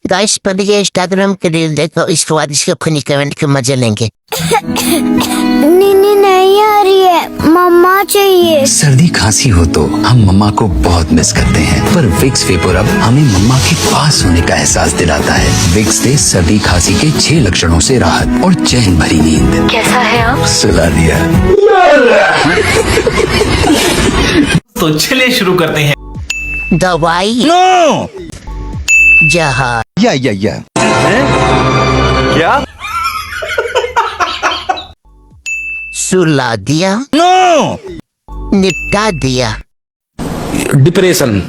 Guys पर ये Instagram के रील देखो, इस स्वादिष्ट के फनी कमेंट के मजे लेंगे। नीनी नहीं आ रही है, मम्मा चाहिए। सर्दी खांसी हो तो हम मम्मा को बहुत मिस करते हैं, पर विक्स वेपोरब हमें मम्मा के पास होने का एहसास दिलाता है। विक्स दे सर्दी खांसी के 6 लक्षणों से राहत और चैन भरी नींद। कैसा है आप? सुला दिया। तो चलिए शुरू करते हैं। दवाई नो जहाज या क्या? सुला दिया, नो निपटा दिया। डिप्रेशन।